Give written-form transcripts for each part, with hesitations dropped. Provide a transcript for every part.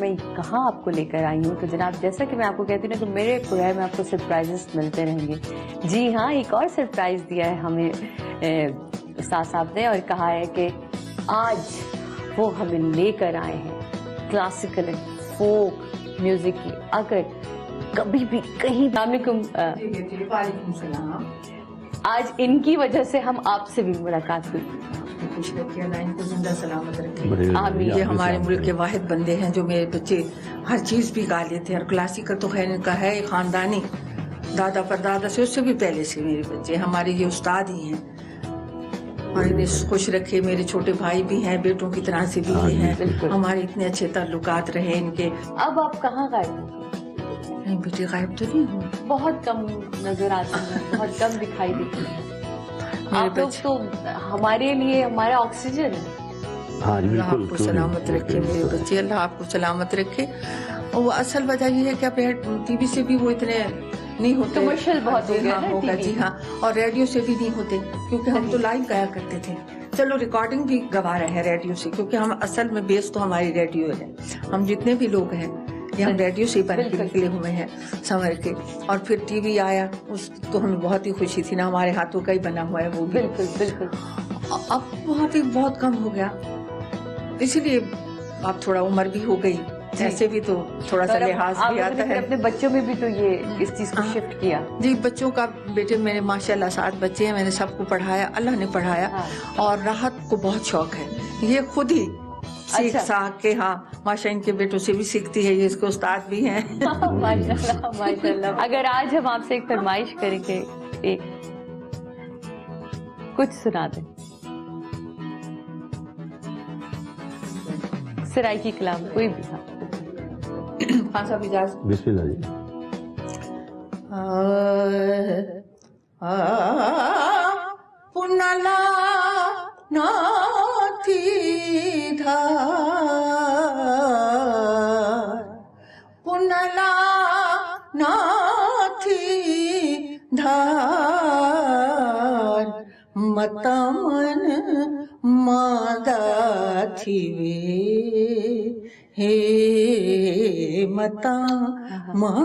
میں کہاں آپ کو لے کر آئی ہوں. تو جناب جیسا کہ میں آپ کو کہتی ہوں نا کہ میرے پروگرام میں آپ کو سرپرائزز ملتے رہیں گے. جی ہاں، ایک اور سرپرائز دیا ہے ہمیں استاد صاحب نے اور کہا ہے کہ آج وہ ہمیں لے کر آئے ہیں کلاسیکل اینڈ فوک میوزک کی. اگر کبھی بھی کہیں السلام علیکم. وعلیکم السلام. آج ان کی وجہ سے ہم آپ سے بھی ملاقات ہوئی. خوش رکھیے اللہ ان کو زندہ سلامت رکھے. آمین. یہ ہمارے ملک کے واحد بندے ہیں جو میرے بچے ہر چیز بھی گا لیتے ہیں. اور کلاسیکل تو خیر ان کا ہے خاندانی، دادا پر دادا سے، اس سے بھی پہلے سے میرے بچے ہمارے یہ استاد ہی ہیں. اور انہیں خوش رکھے. میرے چھوٹے بھائی بھی ہیں، بیٹوں کی طرح سے بھی یہ ہیں. ہمارے اتنے اچھے تعلقات رہے ان کے. اب آپ کہاں غائب ہو؟ نہیں بیٹے غائب تو نہیں ہوں. بہت کم نظر آتی ہیں، بہت کم دکھائی دیتی ہیں. آپ لوگ تو ہمارے لیے ہمارا آکسیجن ہے. اللہ آپ کو سلامت رکھے میرے بچے، اللہ آپ کو سلامت رکھے. اور وہ اصل وجہ یہ ہے کہ اب ٹی وی سے بھی وہ اتنے نہیں ہوتے. کمرشل بہت ہوگا. جی ہاں. اور ریڈیو سے بھی نہیں ہوتے کیونکہ ہم تو لائیو گایا کرتے تھے. چلو ریکارڈنگ بھی گوا رہے ہیں ریڈیو سے، کیونکہ ہم اصل میں بیس تو ہماری ریڈیو ہے. ہم جتنے بھی لوگ ہیں یہ ہم ریڈیو سے ہی بن کے نکلے ہوئے ہیں سنور کے. اور پھر ٹی وی آیا، اس تو ہمیں بہت ہی خوشی تھی نا. ہمارے ہاتھوں کا ہی بنا ہوا ہے وہ بھی. بالکل بالکل. اب وہاں پہ بہت کم ہو گیا، اسی لیے اب تھوڑا عمر بھی ہو گئی. ایسے بھی تو تھوڑا سا لحاظ بھی آتا ہے. اپنے بچوں میں بھی تو یہ اس چیز کو شفٹ کیا. جی بچوں کا، بیٹے میرے ماشاء اللہ 7 بچے ہیں. میں نے سب کو پڑھایا، اللہ نے پڑھایا. اور راحت کو بہت شوق ہے، یہ خود ہی سیکھ کے. ہاں ماشاء ان کے بیٹوں سے بھی سیکھتی ہے. یہ اس کے استاد بھی ہیں. ماشاءاللہ ماشاءاللہ. اگر آج ہم آپ سے ایک فرمائش کریں کہ ایک کچھ سنا دیں سرائکی کلام کوئی بھی. خان صاحب اجازت. بسم اللہ جی. پنلا ناتھی دھار، پنلا ناتھی دھار، متمن مادا تھی وے ہے، متا من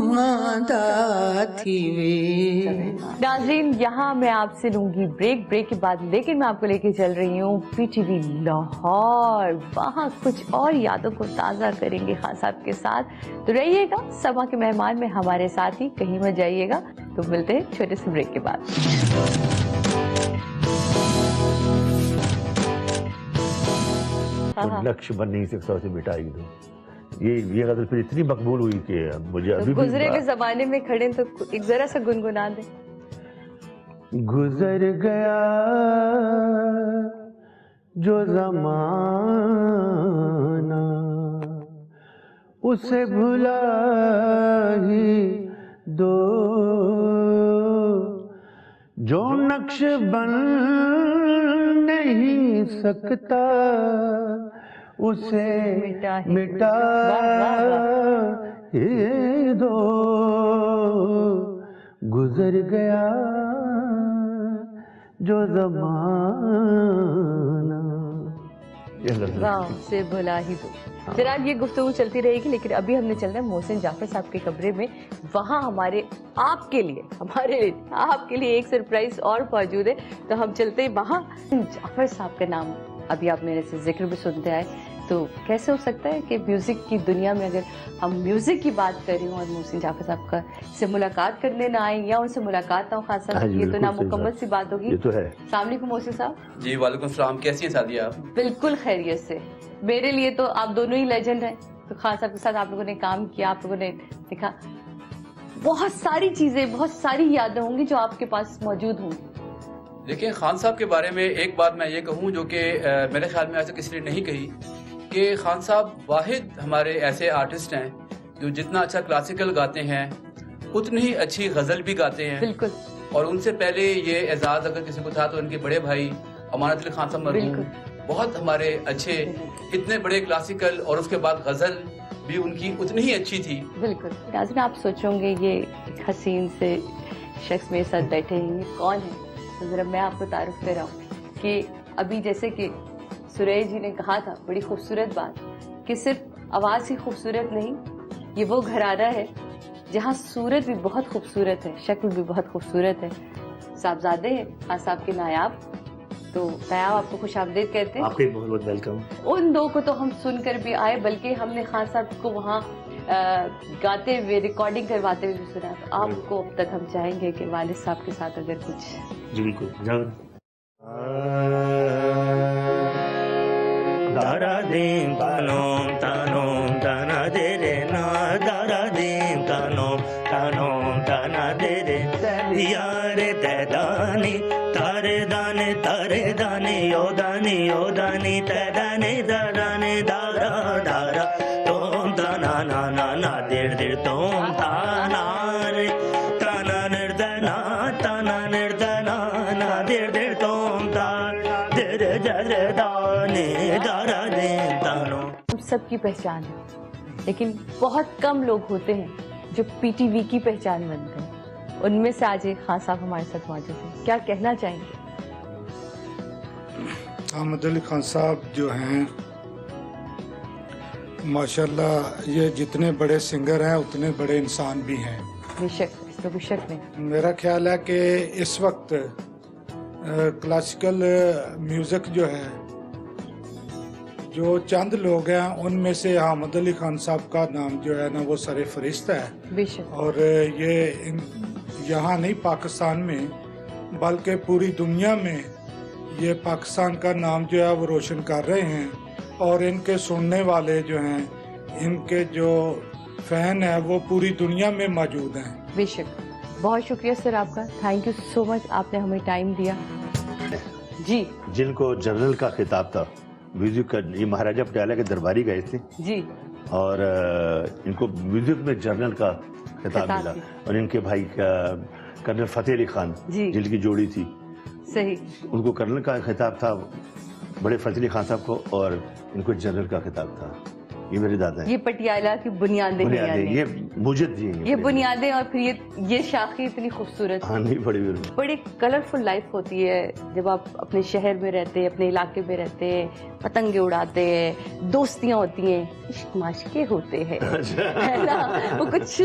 مادا تھی وے. ناظرین یہاں میں آپ سے لوں گی بریک کے بعد، لیکن میں آپ کو لے کے چل رہی ہوں پی ٹی وی لاہور. وہاں کچھ اور یادوں کو تازہ کریں گے خان صاحب کے ساتھ. تو رہیے گا سما کے مہمان میں ہمارے ساتھ ہی، کہیں مت جائیے گا. تو ملتے ہیں چھوٹے سے بریک کے بعد. لکش بن نہیں سکتا اسے مٹائی دو. یہ غزل پھر اتنی مقبول ہوئی کہ مجھے ابھی گزرے کے زمانے میں کھڑے تو ایک ذرا سا گنگنا دیں. گزر گیا جو زمانہ اسے بھلا ہی دو، جو نقش بن نہیں سکتا اسے مٹا ہی دو. گزر گیا جو زمانہ. سے بھلا ہی دو. جناب یہ گفتگو چلتی رہے گی، لیکن ابھی ہم نے چلنا ہے محسن جعفر صاحب کے کمرے میں. وہاں ہمارے آپ کے لیے ایک سرپرائز اور موجود ہے. تو ہم چلتے ہیں وہاں. جعفر صاحب کا نام ابھی آپ میرے سے ذکر بھی سنتے آئے، تو کیسے ہو سکتا ہے کہ میوزک کی دنیا میں اگر ہم میوزک کی بات کر رہے ہوں اور محسن جعفر صاحب کا سے ملاقات کرنے نہ آئیں یا ان سے ملاقات نہ ہو. خان صاحب یہ تو نامکمل سی بات ہوگی. یہ تو ہے. السلام علیکم محسن صاحب. جی وعلیکم السلام. کیسی ہیں سعدیہ آپ؟ بالکل خیریت سے. میرے لیے تو آپ دونوں ہی لیجنڈ ہیں. تو خان صاحب کے ساتھ آپ لوگوں نے کام کیا، آپ لوگوں نے دیکھا بہت ساری چیزیں، بہت ساری یادیں ہوں گی جو آپ کے پاس موجود ہوں گی. دیکھیں خان صاحب کے بارے میں ایک بات میں یہ کہوں جو کہ میرے خیال میں ایسے کسی نے نہیں کہی، کہ خان صاحب واحد ہمارے ایسے آرٹسٹ ہیں جو جتنا اچھا کلاسیکل گاتے ہیں اتنی ہی اچھی غزل بھی گاتے ہیں. بالکل. اور ان سے پہلے یہ اعزاز اگر کسی کو تھا تو ان کے بڑے بھائی امانت علی خان صاحب مرحوم بہت ہمارے اچھے، اتنے بڑے کلاسیکل اور اس کے بعد غزل بھی ان کی اتنی ہی اچھی تھی. بالکل. ناظرین آپ سوچوں گے یہ حسین سے شخص میرے ساتھ بیٹھے ہیں، یہ کون ہے؟ تو ذرا میں آپ کو تعارف کراؤں کہ ابھی جیسے کہ سریش جی نے کہا تھا بڑی خوبصورت بات کہ صرف آواز ہی خوبصورت نہیں، یہ وہ گھرانہ ہے جہاں صورت بھی بہت خوبصورت ہے، شکل بھی بہت خوبصورت ہے. صاحبزادے ہیں خان صاحب کے نایاب، تو نایاب آپ کو خوش آمدید کہتے ہیں. آپ کے بہت بہت ویلکم. ان دو کو تو ہم سن کر بھی آئے، بلکہ ہم نے خان صاحب کو وہاں گاتے ہوئے، ریکارڈنگ کرواتے ہوئے بھی سنا. تو آپ کو اب تک ہم چاہیں گے کہ والد صاحب کے ساتھ اگر کچھ. جی بالکل. دارا دین تانوم تانوم تانا دے رے نا، دارا دین تانوم تانوم تانا دے رے یار تیدانی تارے دانے تارے دانے یو دانی تیدانے دانے دارا دارا توم تانا نا نا نا دیر دیر توم تانا رے تانا نردنا تانا نردنا نا دیر دیر توم تانا دیر جر دانے دارا دین تانو. ہم سب کی پہچان ہے، لیکن بہت کم لوگ ہوتے ہیں جو پی ٹی وی کی پہچان بنتے ہیں. ان میں سے آج ایک خان صاحب ہمارے ساتھ موجود ہیں. کیا کہنا چاہیں گے؟ احمد علی خان صاحب جو ہیں ماشاءاللہ یہ جتنے بڑے سنگر ہیں اتنے بڑے انسان بھی ہیں. بے شک، اس میں کوئی شک نہیں. میرا خیال ہے کہ اس وقت کلاسیکل میوزک جو ہے، جو چند لوگ ہیں ان میں سے احمد علی خان صاحب کا نام جو ہے نا وہ سر فہرست ہے. بے شک. اور یہ یہاں نہیں پاکستان میں بلکہ پوری دنیا میں یہ پاکستان کا نام جو ہے وہ روشن کر رہے ہیں. اور ان کے سننے والے جو ہیں، ان کے جو فین ہیں وہ پوری دنیا میں موجود ہیں. بے شک. بہت شکریہ سر آپ کا، تھینک یو سو مچ، آپ نے ہمیں ٹائم دیا. جی جن کو جنرل کا خطاب تھا میوزک کا، یہ مہاراجہ پٹیالہ کے درباری گئے تھے جی، اور ان کو میوزک میں جنرل کا خطاب ملا. اور ان کے بھائی کرنل فتح علی خان جی، جن کی جوڑی تھی، صحیح. ان کو کرنل کا خطاب تھا بڑے فتح علی خان صاحب کو، اور ان کو جنرل کا خطاب تھا. یہ میرے دادا ہیں. یہ پٹیالہ کی بنیادیں ہیں، یعنی یہ موجد جی ہیں یہ بنیادیں. اور پھر یہ شاخیں اتنی خوبصورت. ہاں نہیں بڑی کلرفل لائف ہوتی ہے جب آپ اپنے شہر میں رہتے ہیں، اپنے علاقے میں رہتے ہیں، پتنگیں اڑاتے ہیں، دوستیاں ہوتی ہیں، عشق معاشقے ہوتے ہیں، ہے نا، وہ کچھ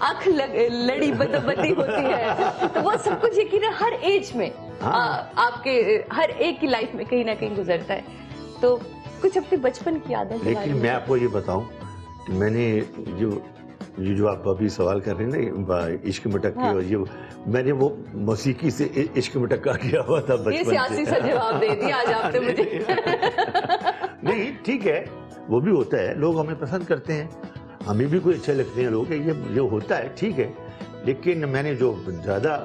آنکھ لڑی بدی ہوتی ہے. تو وہ سب کچھ یقیناً ہر ایج میں آپ کے ہر ایک کی لائف میں کہیں نہ کہیں گزرتا ہے. تو کچھ اپنے بچپن کی یادیں. لیکن میں آپ کو یہ بتاؤں کہ میں نے جو آپ ابھی سوال کر رہے ہیں نا عشق مٹک کے، اور یہ میں نے وہ موسیقی سے عشق مٹکا کیا ہوا تھا بچپن سے. یہ سیاسی سا جواب دے دیا آج آپ نے مجھے. نہیں ٹھیک ہے، وہ بھی ہوتا ہے، لوگ ہمیں پسند کرتے ہیں، ہمیں بھی کوئی اچھے لگتے ہیں لوگ، یہ ہوتا ہے، ٹھیک ہے. لیکن میں نے جو زیادہ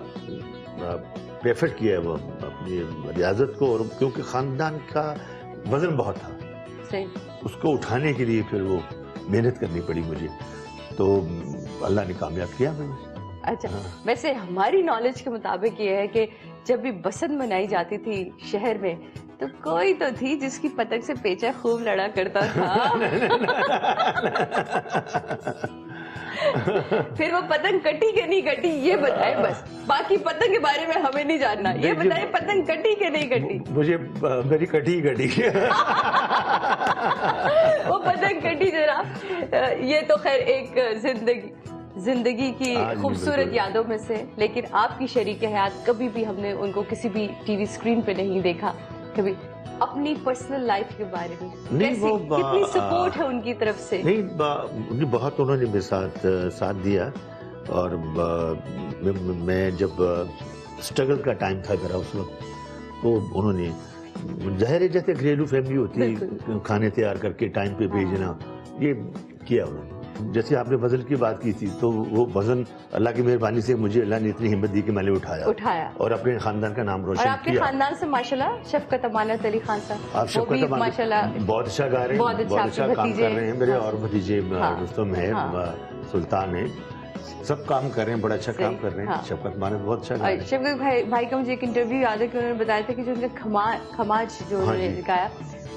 پریفر کیا ہے وہ اپنی ریاضت کو، اور کیونکہ خاندان کا وزن بہت تھا، اس کو اٹھانے کے لیے پھر وہ محنت کرنی پڑی مجھے، تو اللہ نے کامیاب کیا مجھے. اچھا، ویسے ہماری نالج کے مطابق یہ ہے کہ جب بھی بسنت منائی جاتی تھی شہر میں تو کوئی تو تھی جس کی پتنگ سے پیچا خوب لڑا کرتا تھا. پھر وہ پتنگ کٹی کہ نہیں کٹی یہ بتائیں بس، باقی پتنگ کے بارے میں ہمیں نہیں جاننا. یہ بتائیں پتنگ کٹی کہ نہیں کٹی. مجھے میری کٹی وہ پتنگ کٹی جناب. یہ تو خیر ایک زندگی کی خوبصورت یادوں میں سے. لیکن آپ کی شریک حیات کبھی بھی ہم نے ان کو کسی بھی ٹی وی اسکرین پہ نہیں دیکھا. کبھی اپنی پرسنل لائف کے بارے میں کتنی سپورٹ ہے ان کی طرف سے؟ نہیں بہت انہوں نے میرے ساتھ دیا. اور میں جب اسٹرگل کا ٹائم تھا میرا اس وقت، تو انہوں نے ظاہر ہے جیسے گھریلو فیملی ہوتی ہے، کھانے تیار کر کے ٹائم پہ بھیجنا، یہ کیا انہوں نے. جیسے آپ نے وزن کی بات کی تھی، تو وہ وزن اللہ کی مہربانی سے مجھے اللہ نے اتنی ہمت دی کہ میں نے اٹھایا اور اپنے خاندان کا نام روشن کیا. اور آپ کے خاندان سے ماشاءاللہ شفقت امانت علی خان صاحب، آپ شفقت امانت بہت اچھا گا رہے ہیں، بہت اچھا کام کر رہے ہیں. میرے اور بھتیجے رستم ہے، سلطان ہے، سب کام کر رہے ہیں، بڑا اچھا کام کر رہے ہیں. شفقت امانت بہت اچھا گا رہے ہیں. شفقت بھائی کا مجھے ایک انٹرویو یاد ہے کہ انہوں نے بتایا تھا کہ جو ان کا کھماج جو انہوں نے گایا